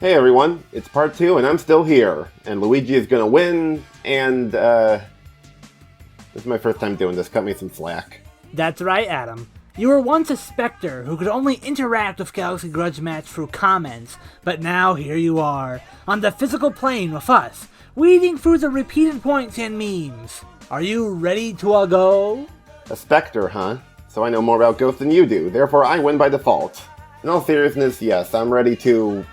Hey everyone, it's part 2 and I'm still here. And Luigi is gonna win, and this is my first time doing this, cut me some slack. That's right, Adam. You were once a specter who could only interact with Galaxy Grudge Match through comments, but now here you are, on the physical plane with us, weeding through the repeated points and memes. Are you ready to go? A specter, huh? So I know more about ghosts than you do, therefore I win by default. In all seriousness, yes, I'm ready to,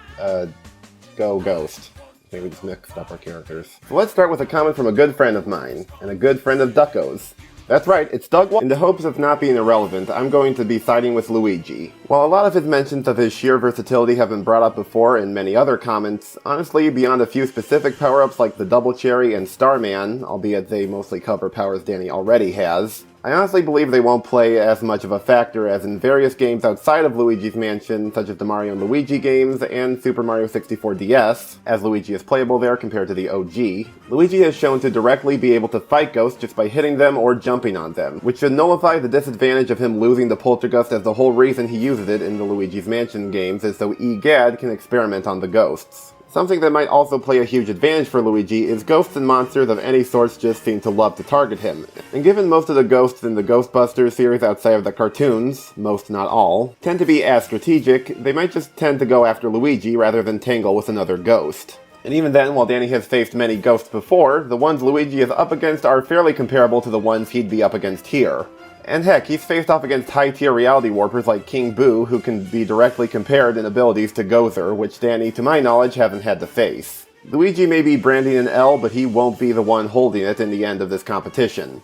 go ghost. I think we just mixed up our characters. So let's start with a comment from a good friend of mine, and a good friend of Ducko's. That's right, it's Doug. In the hopes of not being irrelevant, I'm going to be siding with Luigi. While a lot of his mentions of his sheer versatility have been brought up before in many other comments, honestly, beyond a few specific power-ups like the Double Cherry and Starman, albeit they mostly cover powers Danny already has, I honestly believe they won't play as much of a factor as in various games outside of Luigi's Mansion, such as the Mario & Luigi games and Super Mario 64 DS, as Luigi is playable there compared to the OG. Luigi has shown to directly be able to fight ghosts just by hitting them or jumping on them, which should nullify the disadvantage of him losing the Poltergust, as the whole reason he uses it in the Luigi's Mansion games is so EGAD can experiment on the ghosts. Something that might also play a huge advantage for Luigi is ghosts and monsters of any sorts just seem to love to target him. And given most of the ghosts in the Ghostbusters series outside of the cartoons, most not all, tend to be as strategic, they might just tend to go after Luigi rather than tangle with another ghost. And even then, while Danny has faced many ghosts before, the ones Luigi is up against are fairly comparable to the ones he'd be up against here. And heck, he's faced off against high-tier reality warpers like King Boo, who can be directly compared in abilities to Gozer, which Danny, to my knowledge, hasn't had to face. Luigi may be branding an L, but he won't be the one holding it in the end of this competition.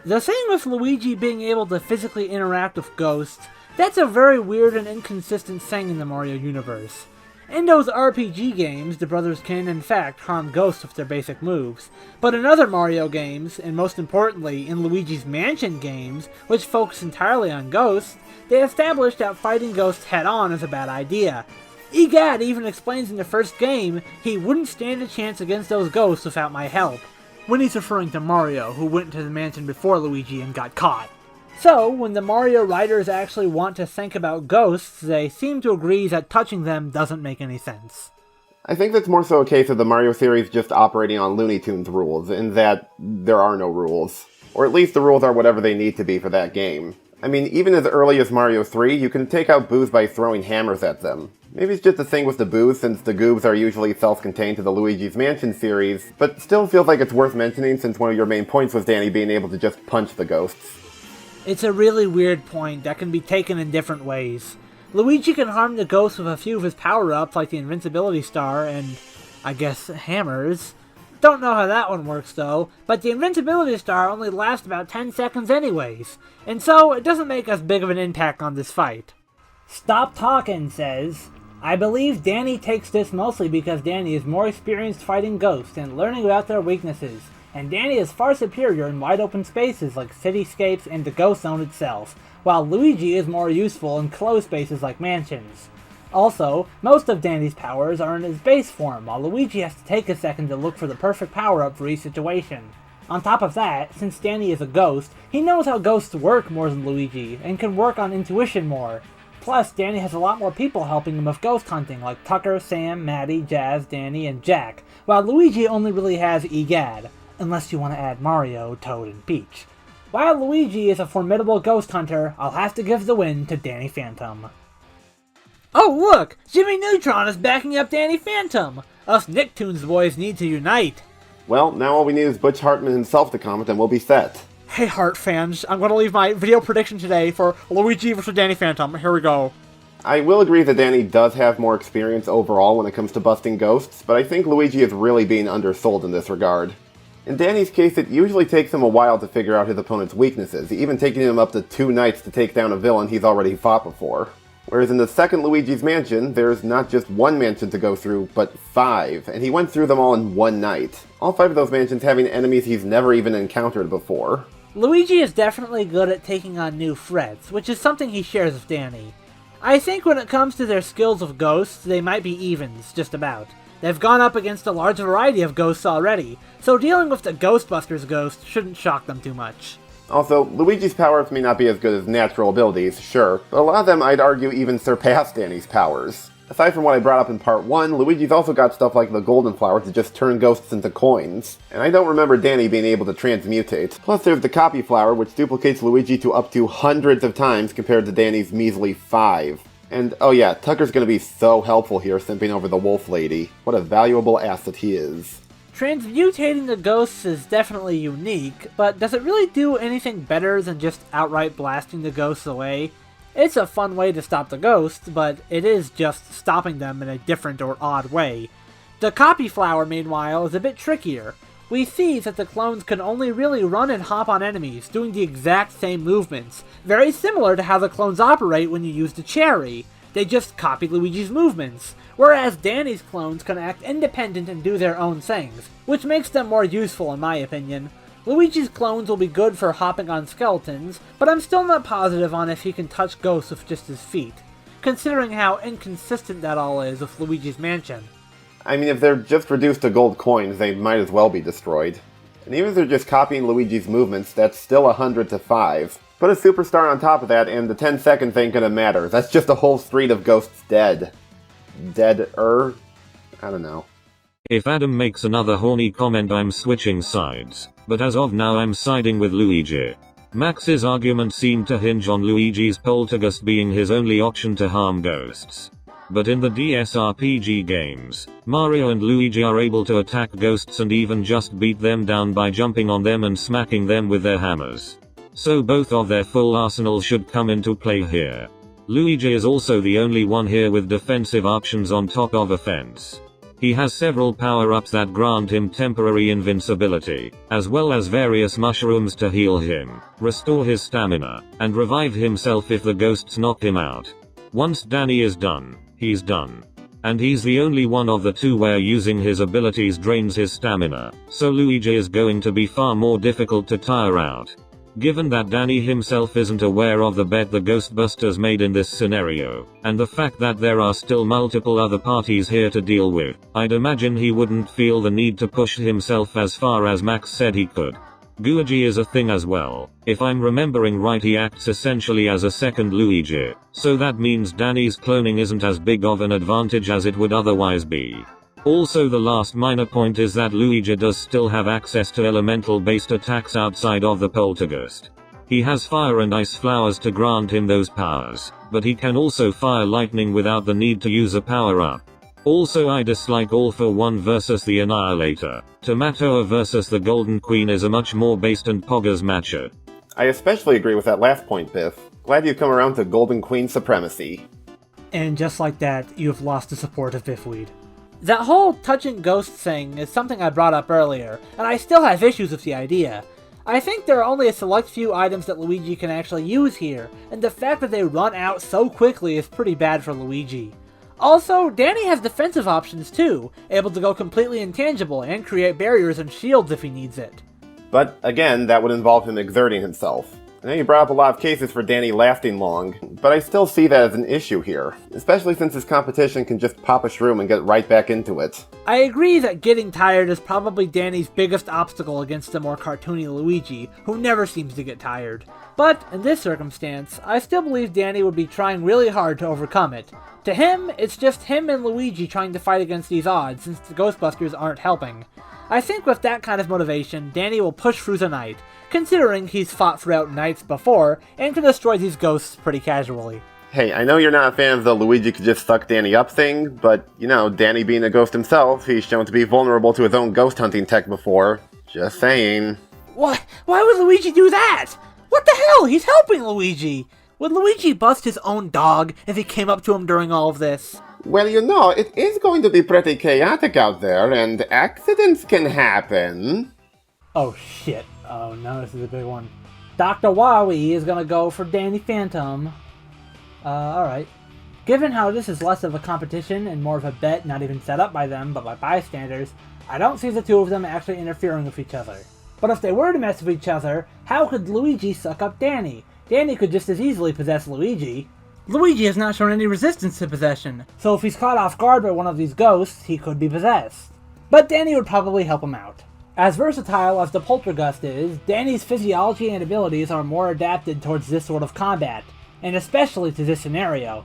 The thing with Luigi being able to physically interact with ghosts, that's a very weird and inconsistent thing in the Mario universe. In those RPG games, the brothers can, in fact, harm ghosts with their basic moves. But in other Mario games, and most importantly, in Luigi's Mansion games, which focus entirely on ghosts, they established that fighting ghosts head-on is a bad idea. EGAD even explains in the first game he wouldn't stand a chance against those ghosts without my help, when he's referring to Mario, who went to the mansion before Luigi and got caught. So, when the Mario writers actually want to think about ghosts, they seem to agree that touching them doesn't make any sense. I think that's more so a case of the Mario series just operating on Looney Tunes rules, in that there are no rules. Or at least the rules are whatever they need to be for that game. I mean, even as early as Mario 3, you can take out boos by throwing hammers at them. Maybe it's just a thing with the boos, since the goobs are usually self-contained to the Luigi's Mansion series, but still feels like it's worth mentioning since one of your main points was Danny being able to just punch the ghosts. It's a really weird point that can be taken in different ways. Luigi can harm the ghosts with a few of his power-ups like the Invincibility Star and, I guess, hammers. Don't know how that one works though, but the Invincibility Star only lasts about 10 seconds anyways, and so it doesn't make as big of an impact on this fight. Stop Talkin' says, I believe Danny takes this mostly because Danny is more experienced fighting ghosts and learning about their weaknesses. And Danny is far superior in wide-open spaces like cityscapes and the ghost zone itself, while Luigi is more useful in closed spaces like mansions. Also, most of Danny's powers are in his base form, while Luigi has to take a second to look for the perfect power-up for each situation. On top of that, since Danny is a ghost, he knows how ghosts work more than Luigi, and can work on intuition more. Plus, Danny has a lot more people helping him with ghost hunting, like Tucker, Sam, Maddie, Jazz, Danny, and Jack, while Luigi only really has EGAD. Unless you want to add Mario, Toad, and Peach. While Luigi is a formidable ghost hunter, I'll have to give the win to Danny Phantom. Oh look! Jimmy Neutron is backing up Danny Phantom! Us Nicktoons boys need to unite! Well, now all we need is Butch Hartman himself to comment and we'll be set. Hey Hart fans, I'm going to leave my video prediction today for Luigi vs Danny Phantom. Here we go. I will agree that Danny does have more experience overall when it comes to busting ghosts, but I think Luigi is really being undersold in this regard. In Danny's case, it usually takes him a while to figure out his opponent's weaknesses, even taking him up to 2 nights to take down a villain he's already fought before. Whereas in the second Luigi's Mansion, there's not just 1 mansion to go through, but 5, and he went through them all in 1 night. All 5 of those mansions having enemies he's never even encountered before. Luigi is definitely good at taking on new threats, which is something he shares with Danny. I think when it comes to their skills of ghosts, they might be evens, just about. They've gone up against a large variety of ghosts already, so dealing with the Ghostbusters ghost shouldn't shock them too much. Also, Luigi's powers may not be as good as natural abilities, sure, but a lot of them I'd argue even surpass Danny's powers. Aside from what I brought up in part 1, Luigi's also got stuff like the golden flower to just turn ghosts into coins. And I don't remember Danny being able to transmutate. Plus there's the copy flower, which duplicates Luigi to up to hundreds of times compared to Danny's measly 5. And oh yeah, Tucker's gonna be so helpful here simping over the wolf lady. What a valuable asset he is. Transmutating the ghosts is definitely unique, but does it really do anything better than just outright blasting the ghosts away? It's a fun way to stop the ghosts, but it is just stopping them in a different or odd way. The copy flower, meanwhile, is a bit trickier. We see that the clones can only really run and hop on enemies, doing the exact same movements, very similar to how the clones operate when you use the cherry. They just copy Luigi's movements, whereas Danny's clones can act independent and do their own things, which makes them more useful in my opinion. Luigi's clones will be good for hopping on skeletons, but I'm still not positive on if he can touch ghosts with just his feet, considering how inconsistent that all is with Luigi's Mansion. I mean, if they're just reduced to gold coins, they might as well be destroyed. And even if they're just copying Luigi's movements, that's still 100 to 5. Put a superstar on top of that, and the 10 seconds ain't gonna matter. That's just a whole street of ghosts dead. Dead-er? I don't know. If Adam makes another horny comment, I'm switching sides. But as of now I'm siding with Luigi. Max's argument seemed to hinge on Luigi's poltergeist being his only option to harm ghosts. But in the DSRPG games, Mario and Luigi are able to attack ghosts and even just beat them down by jumping on them and smacking them with their hammers. So both of their full arsenals should come into play here. Luigi is also the only one here with defensive options on top of offense. He has several power-ups that grant him temporary invincibility, as well as various mushrooms to heal him, restore his stamina, and revive himself if the ghosts knock him out. Once Danny is done, he's done. And he's the only one of the two where using his abilities drains his stamina, so Luigi is going to be far more difficult to tire out. Given that Danny himself isn't aware of the bet the Ghostbusters made in this scenario, and the fact that there are still multiple other parties here to deal with, I'd imagine he wouldn't feel the need to push himself as far as Max said he could. GRUDGE is a thing as well. If I'm remembering right, he acts essentially as a second Luigi, so that means Danny's cloning isn't as big of an advantage as it would otherwise be. Also, the last minor point is that Luigi does still have access to elemental-based attacks outside of the poltergeist. He has fire and ice flowers to grant him those powers, but he can also fire lightning without the need to use a power-up. Also, I dislike All for One versus the Annihilator. Tamatoa versus the Golden Queen is a much more based and poggers matchup. I especially agree with that last point, Biff. Glad you've come around to Golden Queen supremacy. And just like that, you've lost the support of Biffweed. That whole touching ghosts thing is something I brought up earlier, and I still have issues with the idea. I think there are only a select few items that Luigi can actually use here, and the fact that they run out so quickly is pretty bad for Luigi. Also, Danny has defensive options too, able to go completely intangible and create barriers and shields if he needs it. But again, that would involve him exerting himself. I know you brought up a lot of cases for Danny lasting long, but I still see that as an issue here, especially since his competition can just pop a shroom and get right back into it. I agree that getting tired is probably Danny's biggest obstacle against a more cartoony Luigi, who never seems to get tired. But, in this circumstance, I still believe Danny would be trying really hard to overcome it. To him, it's just him and Luigi trying to fight against these odds, since the Ghostbusters aren't helping. I think with that kind of motivation, Danny will push through the night, considering he's fought throughout nights before, and can destroy these ghosts pretty casually. Hey, I know you're not a fan of the Luigi could just suck Danny up thing, but, you know, Danny being a ghost himself, he's shown to be vulnerable to his own ghost hunting tech before. Just saying. What? Why would Luigi do that? What the hell? He's helping Luigi! Would Luigi bust his own dog if he came up to him during all of this? Well, you know, it is going to be pretty chaotic out there, and accidents can happen. Oh shit. Oh no, this is a big one. Dr. Wowie is gonna go for Danny Phantom. Alright. Given how this is less of a competition and more of a bet not even set up by them, but by bystanders, I don't see the two of them actually interfering with each other. But if they were to mess with each other, how could Luigi suck up Danny? Danny could just as easily possess Luigi. Luigi has not shown any resistance to possession, so if he's caught off guard by one of these ghosts, he could be possessed. But Danny would probably help him out. As versatile as the Poltergeist is, Danny's physiology and abilities are more adapted towards this sort of combat, and especially to this scenario.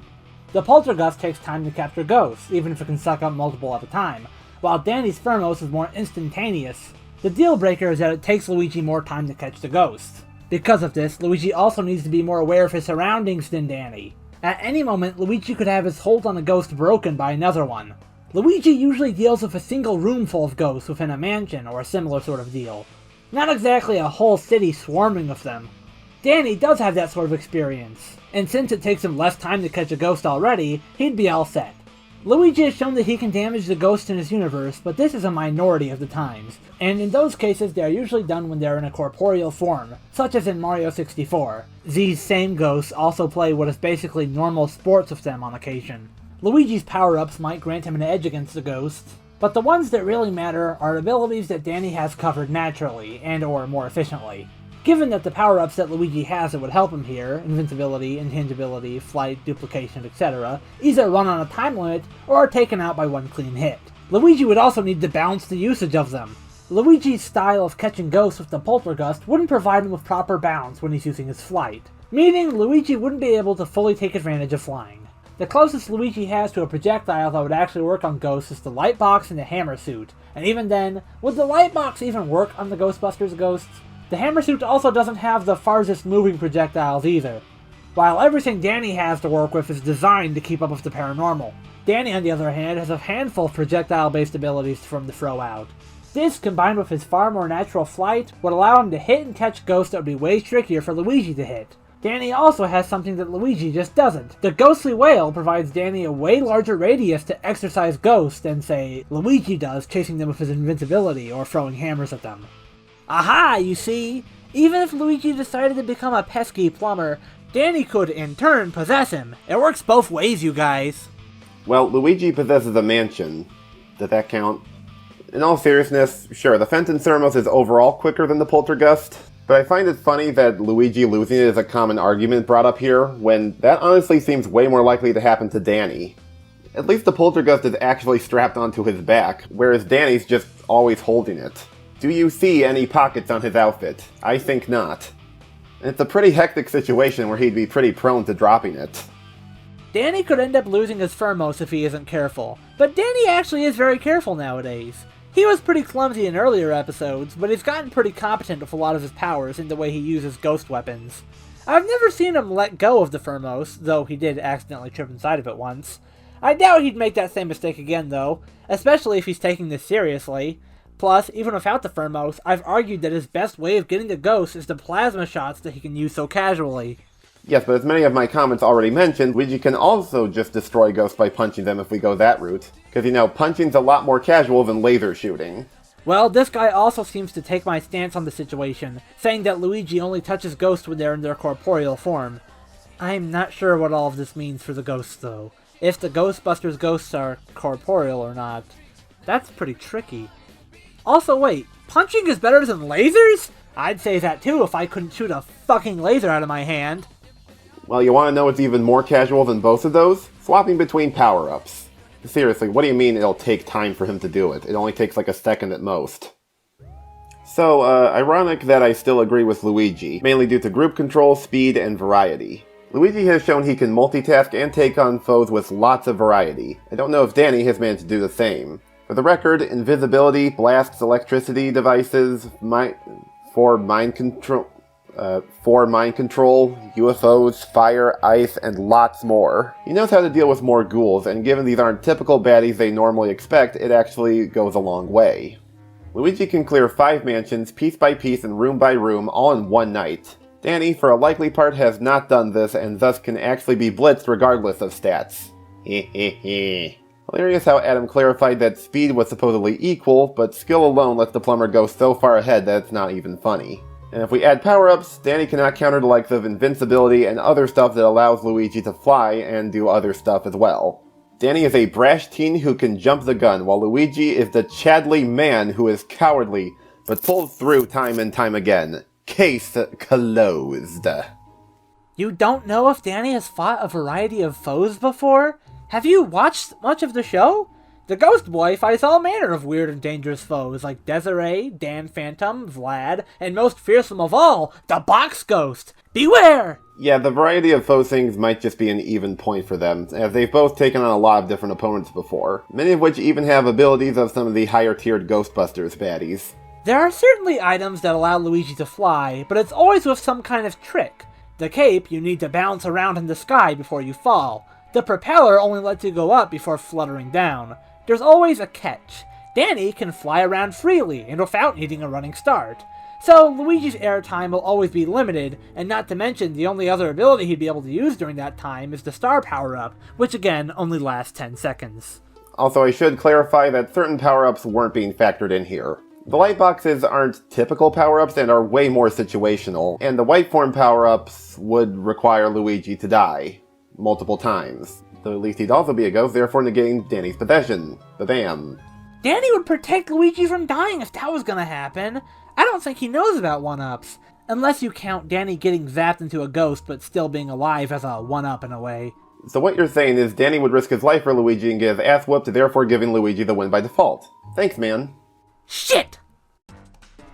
The Poltergust takes time to capture ghosts, even if it can suck up multiple at a time, while Danny's Thermos is more instantaneous. The deal breaker is that it takes Luigi more time to catch the ghosts. Because of this, Luigi also needs to be more aware of his surroundings than Danny. At any moment, Luigi could have his hold on a ghost broken by another one. Luigi usually deals with a single room full of ghosts within a mansion or a similar sort of deal. Not exactly a whole city swarming of them. Danny does have that sort of experience, and since it takes him less time to catch a ghost already, he'd be all set. Luigi has shown that he can damage the ghosts in his universe, but this is a minority of the times, and in those cases they are usually done when they are in a corporeal form, such as in Mario 64. These same ghosts also play what is basically normal sports with them on occasion. Luigi's power-ups might grant him an edge against the ghosts, but the ones that really matter are abilities that Danny has covered naturally, and or more efficiently. Given that the power-ups that Luigi has that would help him here, invincibility, intangibility, flight, duplication, etc., either run on a time limit or are taken out by one clean hit. Luigi would also need to balance the usage of them. Luigi's style of catching ghosts with the Poltergust wouldn't provide him with proper balance when he's using his flight, meaning Luigi wouldn't be able to fully take advantage of flying. The closest Luigi has to a projectile that would actually work on ghosts is the light box and the hammer suit, and even then, would the light box even work on the Ghostbusters ghosts? The hammer suit also doesn't have the farthest moving projectiles either, while everything Danny has to work with is designed to keep up with the paranormal. Danny, on the other hand, has a handful of projectile-based abilities from the throw out. This, combined with his far more natural flight, would allow him to hit and catch ghosts that would be way trickier for Luigi to hit. Danny also has something that Luigi just doesn't. The Ghostly Whale provides Danny a way larger radius to exorcise ghosts than, say, Luigi does chasing them with his invincibility or throwing hammers at them. Aha, you see? Even if Luigi decided to become a pesky plumber, Danny could, in turn, possess him. It works both ways, you guys. Well, Luigi possesses a mansion. Does that count? In all seriousness, sure, the Fenton Thermos is overall quicker than the Poltergust, but I find it funny that Luigi losing it is a common argument brought up here, when that honestly seems way more likely to happen to Danny. At least the Poltergust is actually strapped onto his back, whereas Danny's just always holding it. Do you see any pockets on his outfit? I think not. And it's a pretty hectic situation where he'd be pretty prone to dropping it. Danny could end up losing his Thermos if he isn't careful, but Danny actually is very careful nowadays. He was pretty clumsy in earlier episodes, but he's gotten pretty competent with a lot of his powers in the way he uses ghost weapons. I've never seen him let go of the Thermos, though he did accidentally trip inside of it once. I doubt he'd make that same mistake again though, especially if he's taking this seriously. Plus, even without the Thermos, I've argued that his best way of getting the ghosts is the plasma shots that he can use so casually. Yes, but as many of my comments already mentioned, Luigi can also just destroy ghosts by punching them if we go that route. Because, you know, punching's a lot more casual than laser shooting. Well, this guy also seems to take my stance on the situation, saying that Luigi only touches ghosts when they're in their corporeal form. I'm not sure what all of this means for the ghosts, though. If the Ghostbusters ghosts are corporeal or not. That's pretty tricky. Also, wait, punching is better than lasers? I'd say that too if I couldn't shoot a fucking laser out of my hand. Well, you want to know what's even more casual than both of those? Swapping between power-ups. Seriously, what do you mean it'll take time for him to do it? It only takes like a second at most. So, ironic that I still agree with Luigi, mainly due to group control, speed, and variety. Luigi has shown he can multitask and take on foes with lots of variety. I don't know if Danny has managed to do the same. For the record, invisibility, blasts, electricity devices, mind control, UFOs, fire, ice, and lots more. He knows how to deal with more ghouls, and given these aren't typical baddies they normally expect, it actually goes a long way. Luigi can clear 5 mansions, piece by piece and room by room, all in one night. Danny, for a likely part, has not done this, and thus can actually be blitzed regardless of stats. Hehehe. Hilarious how Adam clarified that speed was supposedly equal, but skill alone lets the plumber go so far ahead that it's not even funny. And if we add power-ups, Danny cannot counter the likes of invincibility and other stuff that allows Luigi to fly and do other stuff as well. Danny is a brash teen who can jump the gun, while Luigi is the Chadley man who is cowardly, but pulls through time and time again. Case closed. You don't know if Danny has fought a variety of foes before? Have you watched much of the show? The Ghost Boy fights all manner of weird and dangerous foes like Desiree, Dan Phantom, Vlad, and most fearsome of all, the Box Ghost. Beware! Yeah, the variety of foe things might just be an even point for them, as they've both taken on a lot of different opponents before, many of which even have abilities of some of the higher-tiered Ghostbusters baddies. There are certainly items that allow Luigi to fly, but it's always with some kind of trick. The cape, you need to bounce around in the sky before you fall. The propeller only lets you go up before fluttering down. There's always a catch. Danny can fly around freely and without needing a running start. So Luigi's airtime will always be limited, and not to mention the only other ability he'd be able to use during that time is the star power-up, which again only lasts 10 seconds. Also, I should clarify that certain power-ups weren't being factored in here. The light boxes aren't typical power-ups and are way more situational, and the white form power-ups would require Luigi to die multiple times. Though at least he'd also be a ghost, therefore negating Danny's possession. Ba-bam. Danny would protect Luigi from dying if that was gonna happen. I don't think he knows about 1-ups. Unless you count Danny getting zapped into a ghost but still being alive as a 1-up in a way. So what you're saying is Danny would risk his life for Luigi and get his ass whooped, therefore giving Luigi the win by default. Thanks, man. Shit!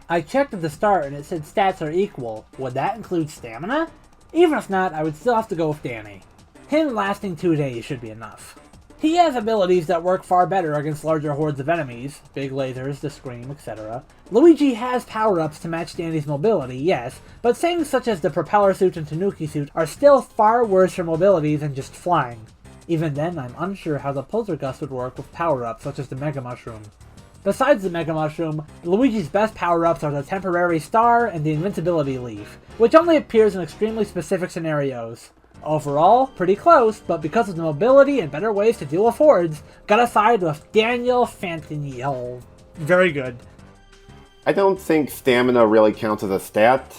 I checked at the start and it said stats are equal. Would that include stamina? Even if not, I would still have to go with Danny. Him lasting 2 days should be enough. He has abilities that work far better against larger hordes of enemies, big lasers, the scream, etc. Luigi has power-ups to match Danny's mobility, yes, but things such as the propeller suit and Tanuki suit are still far worse for mobility than just flying. Even then, I'm unsure how the Poltergust would work with power-ups such as the Mega Mushroom. Besides the Mega Mushroom, Luigi's best power-ups are the Temporary Star and the Invincibility Leaf, which only appears in extremely specific scenarios. Overall, pretty close, but because of the mobility and better ways to deal with hordes, gotta side with Daniel Fantanil. Very good. I don't think stamina really counts as a stat.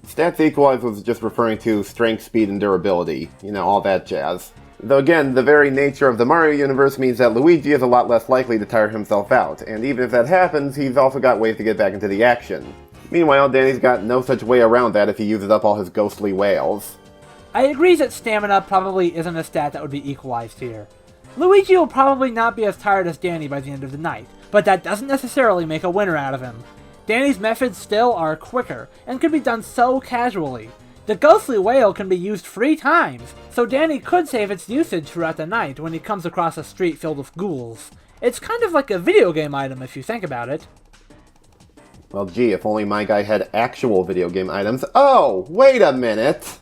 Stats equalize was just referring to strength, speed, and durability. You know, all that jazz. Though again, the very nature of the Mario universe means that Luigi is a lot less likely to tire himself out, and even if that happens, he's also got ways to get back into the action. Meanwhile, Danny's got no such way around that if he uses up all his ghostly wails. I agree that stamina probably isn't a stat that would be equalized here. Luigi will probably not be as tired as Danny by the end of the night, but that doesn't necessarily make a winner out of him. Danny's methods still are quicker, and can be done so casually. The ghostly wail can be used 3 times, so Danny could save its usage throughout the night when he comes across a street filled with ghouls. It's kind of like a video game item if you think about it. Well, gee, if only my guy had actual video game items. Oh, wait a minute!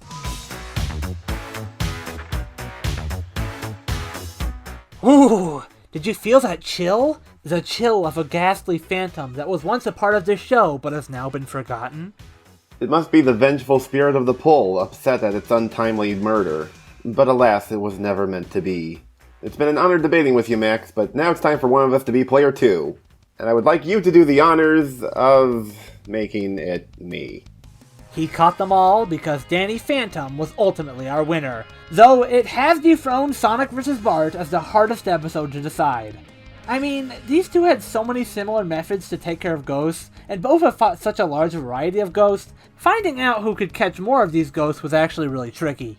Ooh, did you feel that chill? The chill of a ghastly phantom that was once a part of this show but has now been forgotten? It must be the vengeful spirit of the pole, upset at its untimely murder. But alas, it was never meant to be. It's been an honor debating with you, Max, but now it's time for one of us to be player 2. And I would like you to do the honors of making it me. He caught them all because Danny Phantom was ultimately our winner, though it has dethroned Sonic vs. Bart as the hardest episode to decide. I mean, these two had so many similar methods to take care of ghosts, and both have fought such a large variety of ghosts, finding out who could catch more of these ghosts was actually really tricky.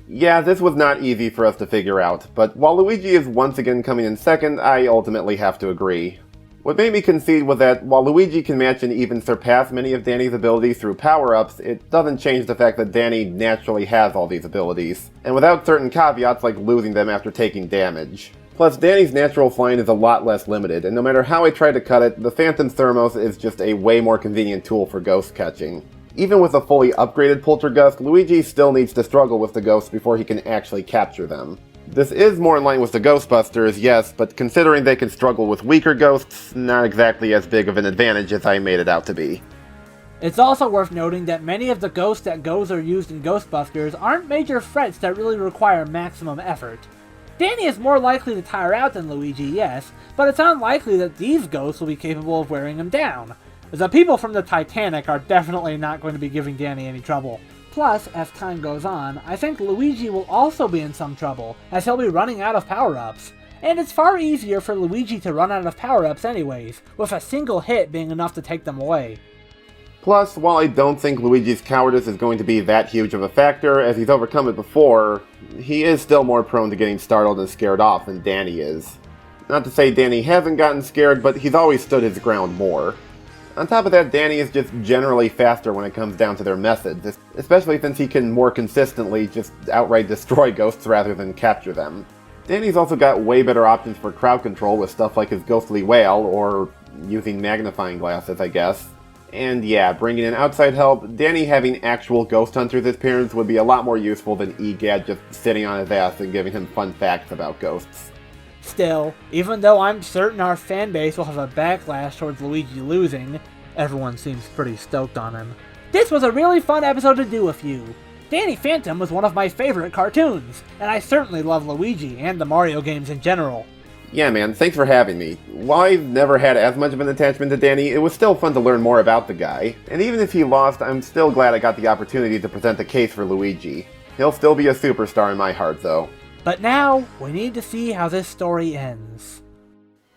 Yeah, this was not easy for us to figure out, but while Luigi is once again coming in second, I ultimately have to agree. What made me concede was that while Luigi can match and even surpass many of Danny's abilities through power-ups, it doesn't change the fact that Danny naturally has all these abilities, and without certain caveats like losing them after taking damage. Plus, Danny's natural flying is a lot less limited, and no matter how I try to cut it, the Phantom Thermos is just a way more convenient tool for ghost catching. Even with a fully upgraded Poltergust, Luigi still needs to struggle with the ghosts before he can actually capture them. This is more in line with the Ghostbusters, yes, but considering they can struggle with weaker ghosts, not exactly as big of an advantage as I made it out to be. It's also worth noting that many of the ghosts that Gozer used in Ghostbusters aren't major threats that really require maximum effort. Danny is more likely to tire out than Luigi, yes, but it's unlikely that these ghosts will be capable of wearing him down. The people from the Titanic are definitely not going to be giving Danny any trouble. Plus, as time goes on, I think Luigi will also be in some trouble, as he'll be running out of power-ups. And it's far easier for Luigi to run out of power-ups anyways, with a single hit being enough to take them away. Plus, while I don't think Luigi's cowardice is going to be that huge of a factor, as he's overcome it before, he is still more prone to getting startled and scared off than Danny is. Not to say Danny hasn't gotten scared, but he's always stood his ground more. On top of that, Danny is just generally faster when it comes down to their methods, especially since he can more consistently just outright destroy ghosts rather than capture them. Danny's also got way better options for crowd control with stuff like his ghostly wail, or using magnifying glasses, I guess. And yeah, bringing in outside help, Danny having actual ghost hunters as parents would be a lot more useful than EGAD just sitting on his ass and giving him fun facts about ghosts. Still, even though I'm certain our fanbase will have a backlash towards Luigi losing, everyone seems pretty stoked on him. This was a really fun episode to do with you. Danny Phantom was one of my favorite cartoons, and I certainly love Luigi and the Mario games in general. Yeah man, thanks for having me. While I've never had as much of an attachment to Danny, it was still fun to learn more about the guy. And even if he lost, I'm still glad I got the opportunity to present the case for Luigi. He'll still be a superstar in my heart though. But now, we need to see how this story ends.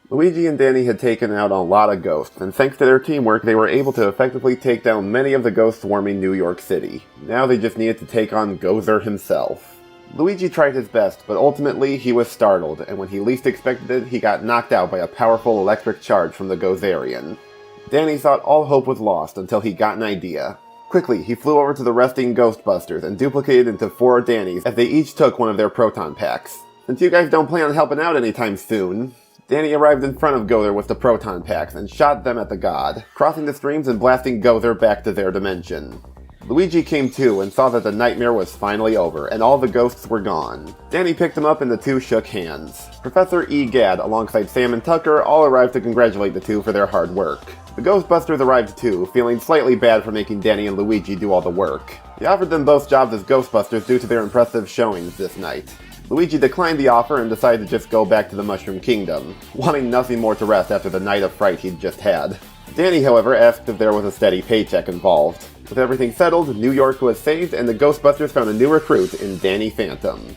Luigi and Danny had taken out a lot of ghosts, and thanks to their teamwork, they were able to effectively take down many of the ghosts swarming New York City. Now they just needed to take on Gozer himself. Luigi tried his best, but ultimately he was startled, and when he least expected it, he got knocked out by a powerful electric charge from the Gozerian. Danny thought all hope was lost until he got an idea. Quickly, he flew over to the resting Ghostbusters and duplicated into 4 Dannys as they each took one of their proton packs. Since you guys don't plan on helping out anytime soon, Danny arrived in front of Gozer with the proton packs and shot them at the god, crossing the streams and blasting Gozer back to their dimension. Luigi came to and saw that the nightmare was finally over, and all the ghosts were gone. Danny picked him up and the two shook hands. Professor E. Gadd, alongside Sam and Tucker, all arrived to congratulate the two for their hard work. The Ghostbusters arrived too, feeling slightly bad for making Danny and Luigi do all the work. He offered them both jobs as Ghostbusters due to their impressive showings this night. Luigi declined the offer and decided to just go back to the Mushroom Kingdom, wanting nothing more to rest after the night of fright he'd just had. Danny, however, asked if there was a steady paycheck involved. With everything settled, New York was saved, and the Ghostbusters found a new recruit in Danny Phantom.